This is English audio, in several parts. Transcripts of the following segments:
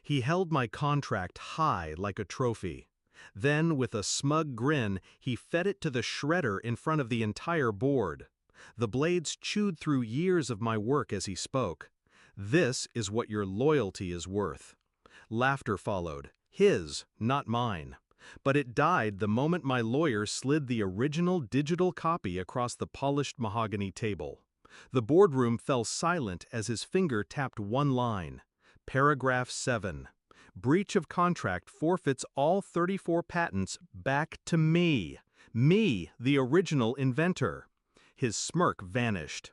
He held my contract high like a trophy. Then, with a smug grin, he fed it to the shredder in front of the entire board. The blades chewed through years of my work as he spoke. "This is what your loyalty is worth." Laughter followed, his, not mine. But it died the moment my lawyer slid the original digital copy across the polished mahogany table. The boardroom fell silent as his finger tapped one line. Paragraph 7. Breach of contract forfeits all 34 patents back to me. Me, the original inventor. His smirk vanished.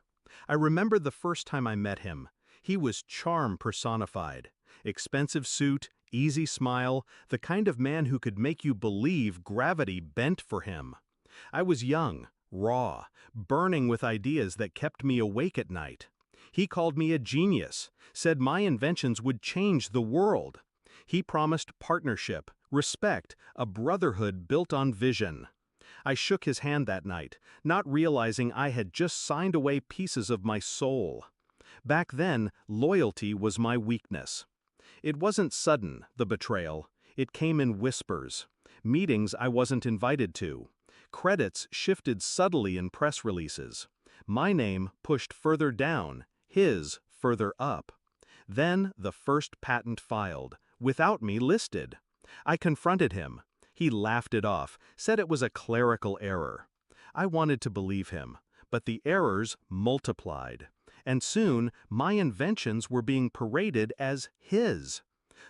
I remember the first time I met him. He was charm personified. Expensive suit, easy smile, the kind of man who could make you believe gravity bent for him. I was young, raw, burning with ideas that kept me awake at night. He called me a genius, said my inventions would change the world. He promised partnership, respect, a brotherhood built on vision. I shook his hand that night, not realizing I had just signed away pieces of my soul. Back then, loyalty was my weakness. It wasn't sudden, the betrayal. It came in whispers. Meetings I wasn't invited to. Credits shifted subtly in press releases. My name pushed further down, his further up. Then the first patent filed, without me listed. I confronted him. He laughed it off, said it was a clerical error. I wanted to believe him, but the errors multiplied. And soon, my inventions were being paraded as his.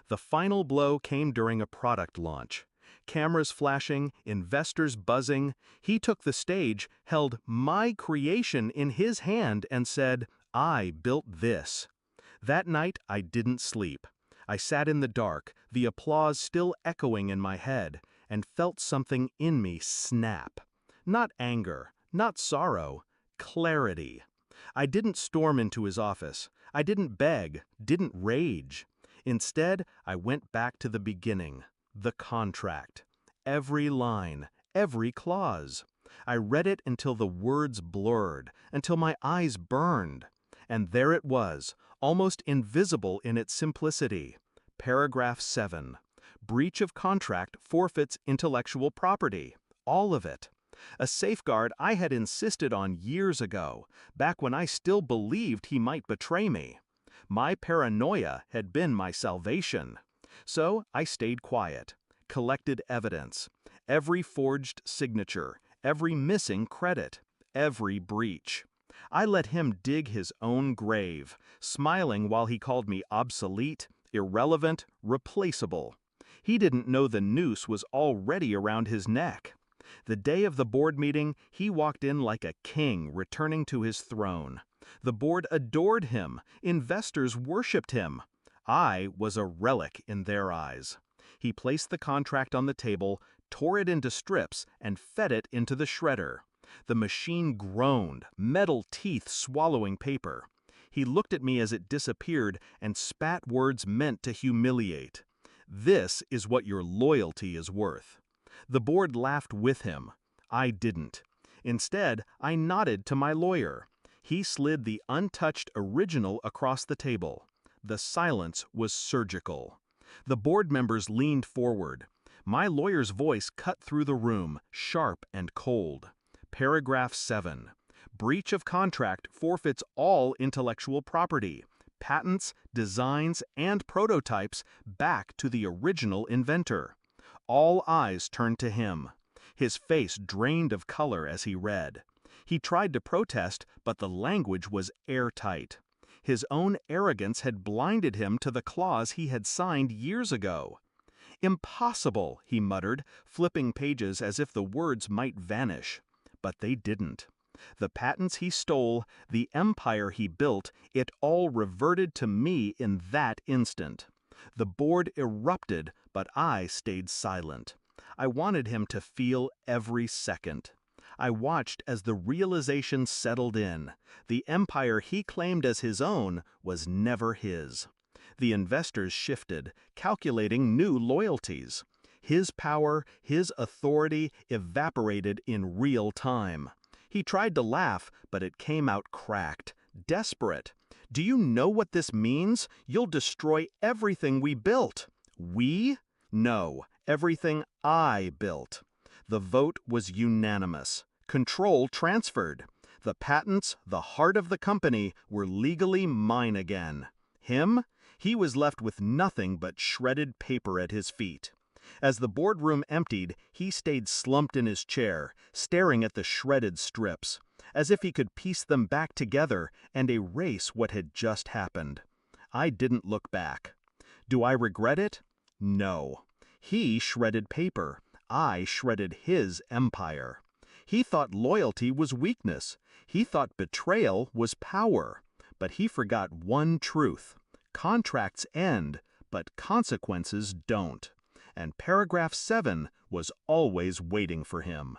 The final blow came during a product launch. Cameras flashing, investors buzzing. He took the stage, held my creation in his hand and said, "I built this." That night, I didn't sleep. I sat in the dark, the applause still echoing in my head, and felt something in me snap. Not anger, not sorrow, clarity. I didn't storm into his office. I didn't beg, didn't rage. Instead, I went back to the beginning, the contract. Every line, every clause. I read it until the words blurred, until my eyes burned. And there it was, almost invisible in its simplicity. Paragraph 7. Breach of contract forfeits intellectual property. All of it. A safeguard I had insisted on years ago, back when I still believed he might betray me. My paranoia had been my salvation. So I stayed quiet, collected evidence. Every forged signature, every missing credit, every breach. I let him dig his own grave, smiling while he called me obsolete, irrelevant, replaceable. He didn't know the noose was already around his neck. The day of the board meeting, he walked in like a king returning to his throne. The board adored him. Investors worshipped him. I was a relic in their eyes. He placed the contract on the table, tore it into strips, and fed it into the shredder. The machine groaned, metal teeth swallowing paper. He looked at me as it disappeared and spat words meant to humiliate. "This is what your loyalty is worth." The board laughed with him. I didn't. Instead, I nodded to my lawyer. He slid the untouched original across the table. The silence was surgical. The board members leaned forward. My lawyer's voice cut through the room, sharp and cold. Paragraph 7. Breach of contract forfeits all intellectual property, patents, designs, and prototypes back to the original inventor. All eyes turned to him. His face drained of color as he read. He tried to protest, but the language was airtight. His own arrogance had blinded him to the clause he had signed years ago. "Impossible," he muttered, flipping pages as if the words might vanish. But they didn't. The patents he stole, the empire he built, it all reverted to me in that instant. The board erupted, but I stayed silent. I wanted him to feel every second. I watched as the realization settled in. The empire he claimed as his own was never his. The investors shifted, calculating new loyalties. His power, his authority evaporated in real time. He tried to laugh, but it came out cracked, desperate. Do you know what this means? You'll destroy everything we built. We? No, everything I built. The vote was unanimous. Control transferred. The patents, the heart of the company, were legally mine again. Him? He was left with nothing but shredded paper at his feet. As the boardroom emptied, he stayed slumped in his chair, staring at the shredded strips, as if he could piece them back together and erase what had just happened. I didn't look back. Do I regret it? No. He shredded paper. I shredded his empire. He thought loyalty was weakness. He thought betrayal was power. But he forgot one truth. Contracts end, but consequences don't. And paragraph 7 was always waiting for him.